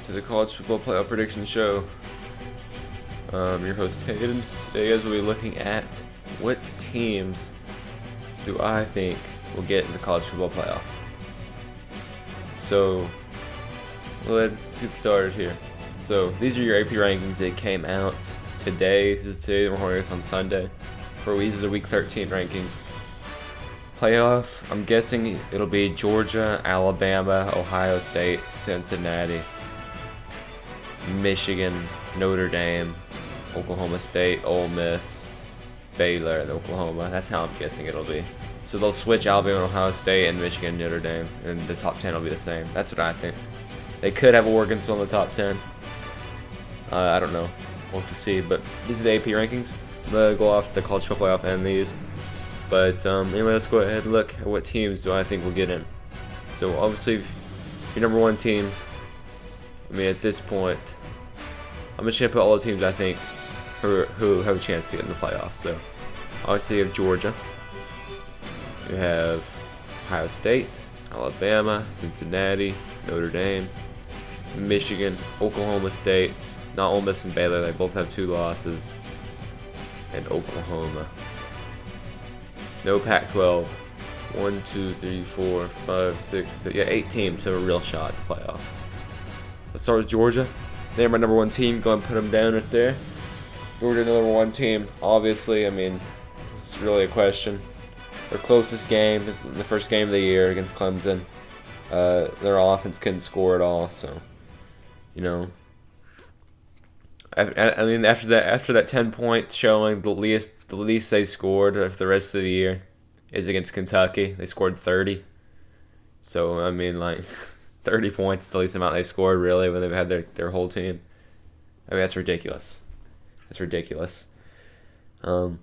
to the College Football Playoff Prediction Show. Your host Hayden. Today, guys, we'll be looking at what teams do I think will get in the College Football Playoff. So, let's get started here. So, these are your AP rankings. They came out today. This is today. We're recording this on Sunday. These are the Week 13 rankings. Playoff, I'm guessing it'll be Georgia, Alabama, Ohio State, Cincinnati, Michigan, Notre Dame, Oklahoma State, Ole Miss, Baylor, and Oklahoma. That's how I'm guessing it'll be. So they'll switch Alabama, Ohio State, and Michigan, Notre Dame, and the top 10 will be the same. That's what I think. They could have Oregon still in the top 10. I don't know. We'll have to see. But these are the AP rankings. I'm going to go off the College Football Playoff and these. But anyway, let's go ahead and look at what teams do I think will get in. So obviously, your number one team, at this point, I'm just going to put all the teams I think who have a chance to get in the playoffs. So obviously you have Georgia. You have Ohio State, Alabama, Cincinnati, Notre Dame, Michigan, Oklahoma State, not Ole Miss and Baylor, they both have 2 losses, and Oklahoma. No Pac-12. 1, 2, 3, 4, 5, 6, 7, 8 teams have a real shot at the playoff. Let's start with Georgia. They're my number one team. Go and put them down right there. Georgia, the number one team. Obviously, it's really a question. Their closest game is the first game of the year against Clemson. Their offense couldn't score at all, so after that 10-point showing, the least they scored for the rest of the year is against Kentucky. They scored 30. So 30 points is the least amount they scored really when they've had their whole team. That's ridiculous. That's ridiculous. We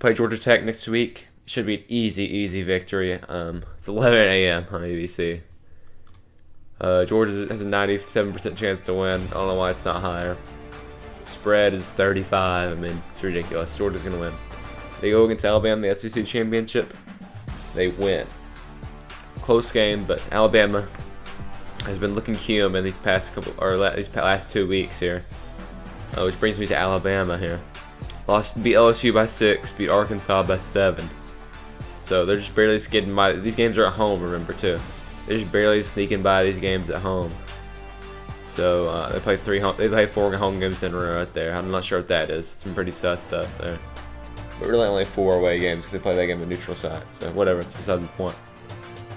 play Georgia Tech next week. It should be an easy victory. It's 11 a.m. on ABC. Georgia has a 97% chance to win. I don't know why it's not higher. Spread is 35. It's ridiculous. Georgia's going to win. They go against Alabama in the SEC Championship. They win. Close game, but Alabama has been looking human these last 2 weeks here. Which brings me to Alabama here. Beat LSU by 6, beat Arkansas by 7. So they're just barely skidding by. These games are at home, remember, too. They're just barely sneaking by these games at home. So they play 4 home games in a row right there. I'm not sure what that is. It's some pretty sus stuff there. But really only 4 away games because they play that game at neutral site. So whatever, it's beside the point.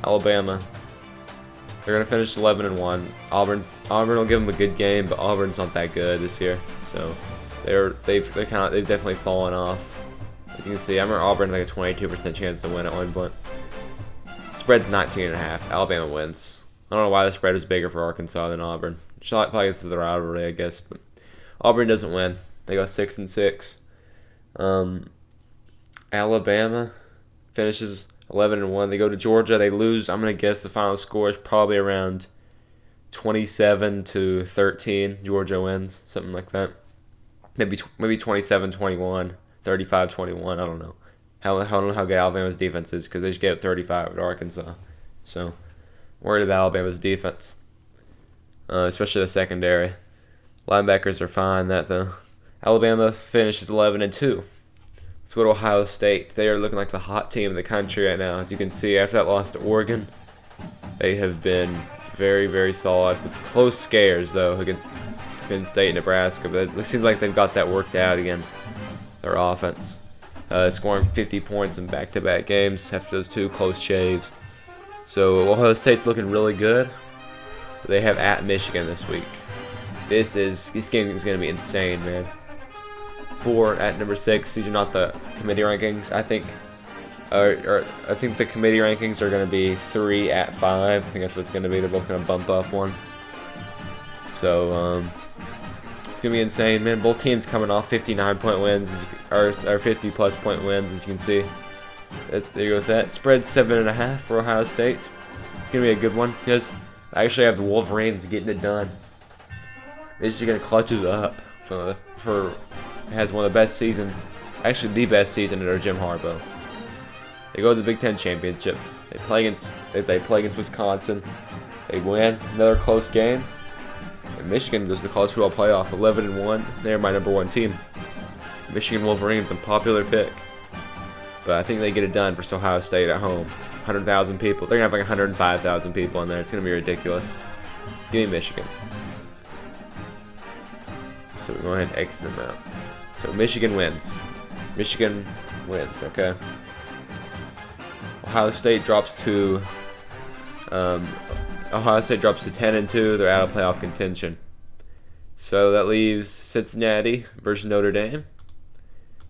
Alabama, they're gonna finish 11-1. Auburn will give them a good game, but Auburn's not that good this year. So they've definitely fallen off. As you can see, I remember Auburn had a 22% chance to win at one point. Spread's 19.5. Alabama wins. I don't know why the spread is bigger for Arkansas than Auburn. Probably this is the rivalry, I guess. But Auburn doesn't win. They go 6-6. Alabama finishes 11-1. They go to Georgia. They lose. I'm gonna guess the final score is probably around 27-13. Georgia wins, something like that. Maybe 27-21, 35-21. I don't know. I don't know how good Alabama's defense is because they just gave up 35 to Arkansas. So worried about Alabama's defense, especially the secondary. Linebackers are fine. Though. Alabama finishes 11-2. Let's go to Ohio State. They are looking like the hot team in the country right now. As you can see, after that loss to Oregon, they have been very, very solid with close scares though against Penn State and Nebraska. But it seems like they've got that worked out again. Their offense, scoring 50 points in back-to-back games after those 2 close shaves. So Ohio State's looking really good. They have at Michigan this week. This game is going to be insane, man. 4 at number 6. These are not the committee rankings. I think the committee rankings are going to be 3 at 5. I think that's what it's going to be. They're both going to bump up 1. So it's going to be insane, man. Both teams coming off 59-point wins or 50-plus point wins, as you can see. There you go with that. Spread 7.5 for Ohio State. It's going to be a good one because I actually have the Wolverines getting it done. They're just going to clutch it up for has one of the best seasons, actually the best season under Jim Harbaugh. They go to the Big Ten Championship. They play against Wisconsin. They win another close game, and Michigan goes to the college football playoff, 11-1. They're my #1 team. Michigan Wolverines, a popular pick, but I think they get it done for Ohio State at home. 100,000 people. They're gonna have like 105,000 people in there. It's gonna be ridiculous. Give me Michigan. So we go ahead and X them out. So Michigan wins. Michigan wins. Okay. Ohio State drops to 10-2. They're out of playoff contention. So that leaves Cincinnati versus Notre Dame.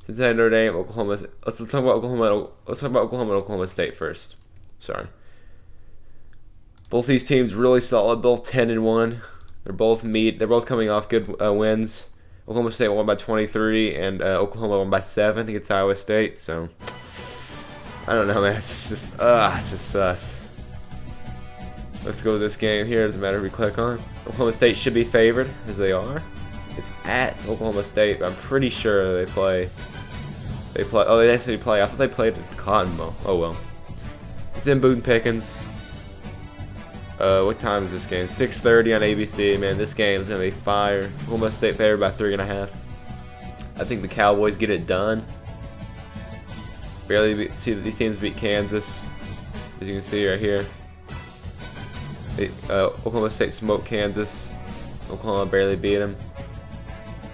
Cincinnati, Notre Dame, Oklahoma. Let's talk about Oklahoma. Let's talk about Oklahoma and Oklahoma State first. Sorry. Both these teams really solid. Both 10-1. They're both coming off good wins. Oklahoma State won by 23, and Oklahoma won by 7 against Iowa State. So I don't know, man. It's just sus. Let's go to this game here. Doesn't matter if we click on. Oklahoma State should be favored, as they are. It's at Oklahoma State. I'm pretty sure they play. Oh, they actually play. I thought they played at the Cotton Bowl. Oh well. It's in Boone Pickens. What time is this game? 6:30 on ABC. Man, this game is gonna be fire. Oklahoma State favored by 3.5. I think the Cowboys get it done. See that these teams beat Kansas, as you can see right here. Oklahoma State smoked Kansas. Oklahoma barely beat them.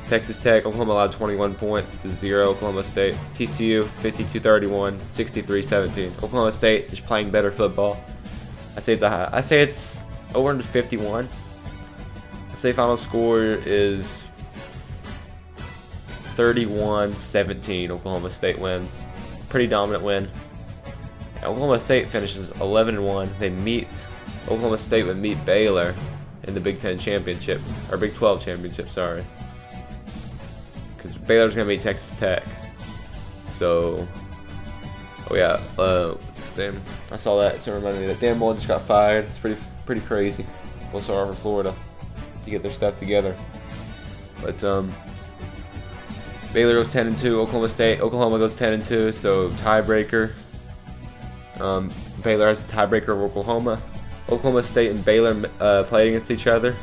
Texas Tech, Oklahoma allowed 21 points to 0. Oklahoma State. TCU 52-31, 63-17. Oklahoma State just playing better football. I say it's over under 51. I say final score is 31-17. Oklahoma State wins. Pretty dominant win. Oklahoma State finishes 11-1. Oklahoma State would meet Baylor in the Big 10 championship, or Big 12 championship, sorry. Because Baylor's gonna meet Texas Tech. So, oh yeah, damn, I saw that. So it reminded me that Dan Mullen just got fired. It's pretty crazy. Well, sorry for Florida to get their stuff together. But Baylor goes 10-2. Oklahoma goes 10-2. So tiebreaker. Baylor has the tiebreaker of Oklahoma. Oklahoma State and Baylor played against each other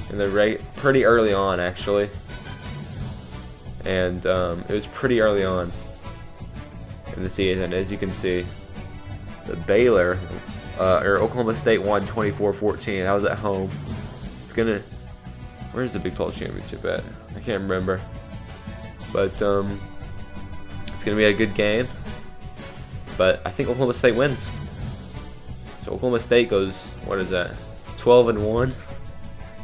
in the pretty early on, actually. And it was pretty early on in the season, as you can see. The Oklahoma State won 24-14. That was at home. Where's the Big 12 championship at? I can't remember. But it's gonna be a good game. But I think Oklahoma State wins. So Oklahoma State goes, what is that? 12-1.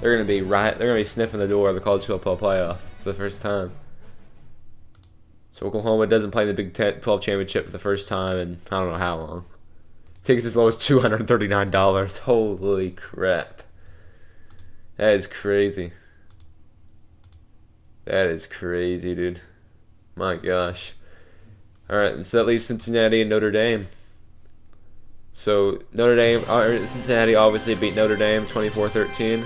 They're gonna be sniffing the door of the college football playoff for the first time. So Oklahoma doesn't play the Big 12 championship for the first time in I don't know how long. Tickets as low as $239. Holy crap. That is crazy. That is crazy, dude. My gosh. Alright, so that leaves Cincinnati and Notre Dame. So Cincinnati obviously beat Notre Dame 24-13.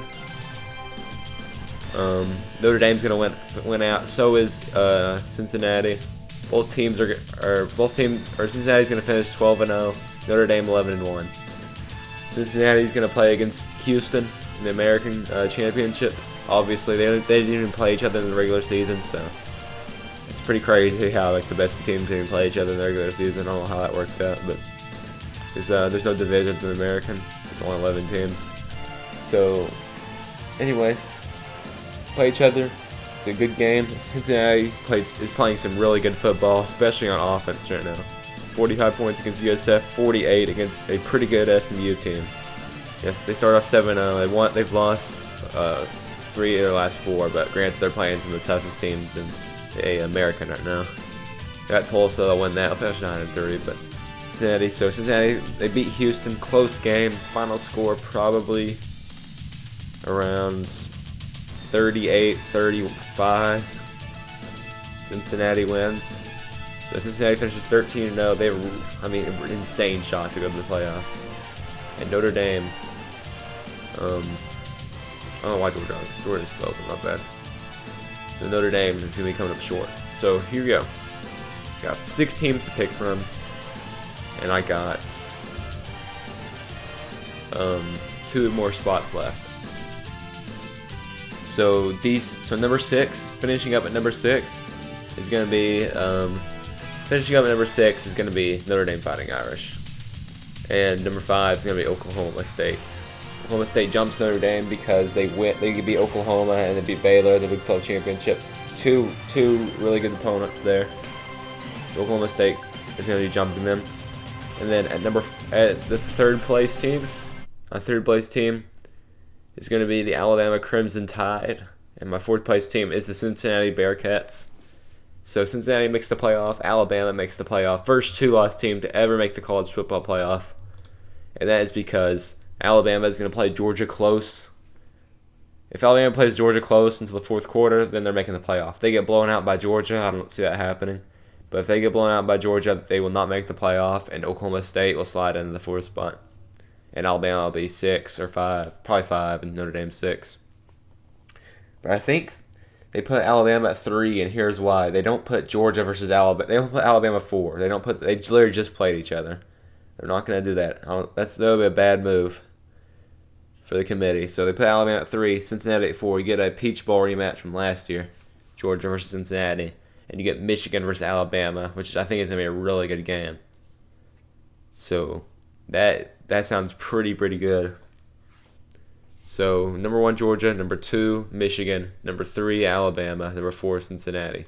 Notre Dame's gonna win out. So is Cincinnati. Cincinnati's gonna finish 12-0. Notre Dame 11-1. Cincinnati's gonna play against Houston in the American Championship. Obviously, they didn't even play each other in the regular season, so it's pretty crazy how like the best teams didn't play each other in the regular season. I don't know how that worked out, but there's no divisions in the American. There's only 11 teams. So anyway, play each other. It's a good game. Cincinnati is playing some really good football, especially on offense right now. 45 points against USF, 48 against a pretty good SMU team. Yes, they start off 7-0. They've lost 3 of their last 4, but granted they're playing some of the toughest teams in the American right now. They got Tulsa, they'll win that. They'll finish 9-3, but Cincinnati, they beat Houston, close game. Final score probably around 38-35. Cincinnati wins. So Cincinnati finishes 13-0. They have an insane shot to go to the playoff. And Notre Dame, I don't know why Jordan's 12, not bad. So Notre Dame is going to be coming up short. So here we go. Got 6 teams to pick from. And I got 2 more spots left. So number 6, finishing up at number 6 is going to be Notre Dame Fighting Irish, and number 5 is going to be Oklahoma State. Oklahoma State jumps Notre Dame because they could beat Oklahoma and they beat Baylor, the Big 12 championship. Two really good opponents there. Oklahoma State is going to be jumping them, and then at the third place team is going to be the Alabama Crimson Tide, and my 4th place team is the Cincinnati Bearcats. So Cincinnati makes the playoff, Alabama makes the playoff. First 2-loss team to ever make the college football playoff, and that is because Alabama is going to play Georgia close. If Alabama plays Georgia close until the 4th quarter, then they're making the playoff. If they get blown out by Georgia, I don't see that happening. But if they get blown out by Georgia, they will not make the playoff, and Oklahoma State will slide into the 4th spot. And Alabama will be 6 or 5, probably 5, and Notre Dame 6. But I think they put Alabama at 3, and here's why. They don't put Georgia versus Alabama. They don't put Alabama 4. They literally just played each other. They're not going to do that. That would be a bad move for the committee. So they put Alabama at 3, Cincinnati at 4. You get a Peach Bowl rematch from last year, Georgia versus Cincinnati, and you get Michigan versus Alabama, which I think is going to be a really good game. So that sounds pretty good. So number 1 Georgia, number 2 Michigan, number 3 Alabama, number 4 Cincinnati.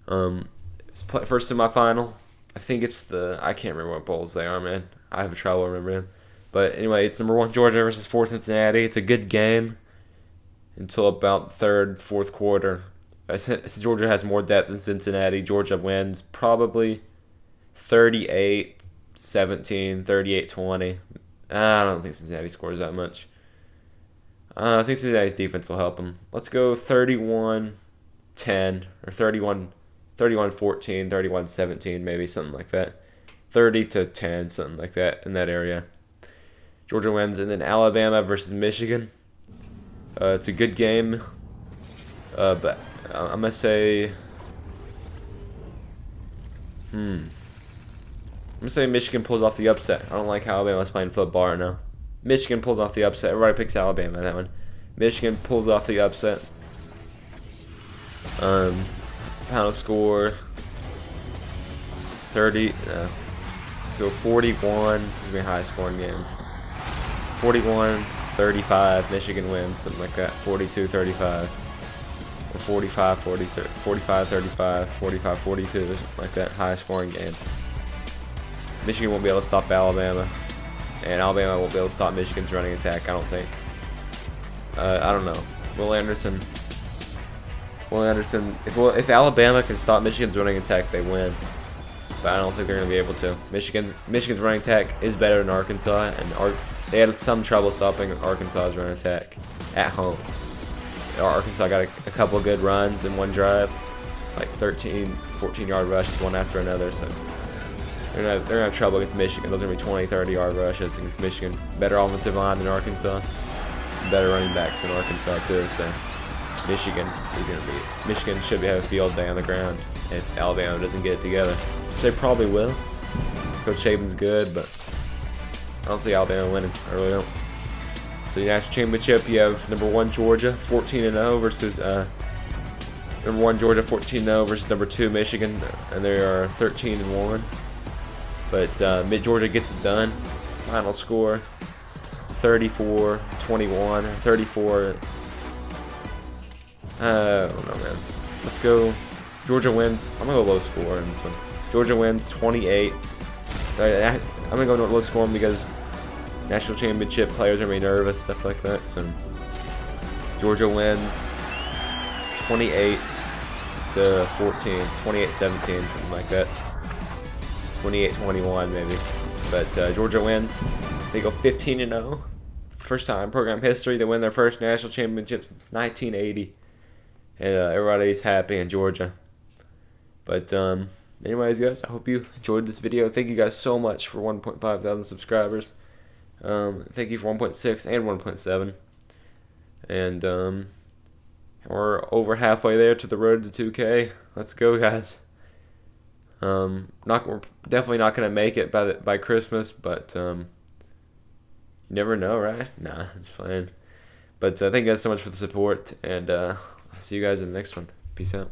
First semifinal, I think it's I can't remember what bowls they are, man. I have trouble remembering. But anyway, it's number 1 Georgia versus 4 Cincinnati. It's a good game until about the 3rd, 4th quarter. Georgia has more depth than Cincinnati. Georgia wins probably 38-17, 38-20. I don't think Cincinnati scores that much. I think Cincinnati's defense will help them. Let's go 31-10 or 31-14, 31-17, maybe something like that. 30-10, something like that in that area. Georgia wins, and then Alabama versus Michigan. It's a good game, but I'm gonna say, I'm gonna say Michigan pulls off the upset. I don't like how Alabama's playing football right now. Michigan pulls off the upset. Everybody picks Alabama in that one. Michigan pulls off the upset. Final score 30. Let's go 41. This is gonna be a high scoring game. 41-35. Michigan wins, something like that. 42-35. Or 45-35, 45-42, something like that. High scoring game. Michigan won't be able to stop Alabama, and Alabama won't be able to stop Michigan's running attack, I don't think. I don't know. Will Anderson. If Alabama can stop Michigan's running attack, they win. But I don't think they're going to be able to. Michigan's running attack is better than Arkansas, and they had some trouble stopping Arkansas's running attack at home. Arkansas got a couple of good runs in one drive, like 13, 14-yard rushes one after another. So they're gonna have trouble against Michigan. Those are gonna be 20, 30-yard rushes against Michigan. Better offensive line than Arkansas, better running backs than Arkansas too. So Michigan should have a field day on the ground if Alabama doesn't get it together, which they probably will. Coach Saban's good, but I don't see Alabama winning. I really don't. So the national championship, you have number 1 Georgia 14-0 versus number 1 Georgia 14-0 versus number 2 Michigan, and they are 13-1. But Mid-Georgia gets it done. Final score 34-21, 34. I don't know, man. Let's go. Georgia wins. I'm gonna go low score in this one. Georgia wins 28. I'm gonna go low score because national championship players are gonna be nervous, stuff like that. So Georgia wins 28-14, 28-17, something like that. 28-21 maybe. But Georgia wins. They go 15-0. First time in program history they win their first national championship since 1980. And everybody's happy in Georgia. But anyways, guys, I hope you enjoyed this video. Thank you guys so much for 1.5 thousand subscribers. Thank you for 1.6 and 1.7. And we're over halfway there to the road to 2K. Let's go, guys. We're definitely not gonna make it by Christmas, but you never know, right? Nah, it's fine. But thank you guys so much for the support, and I'll see you guys in the next one. Peace out.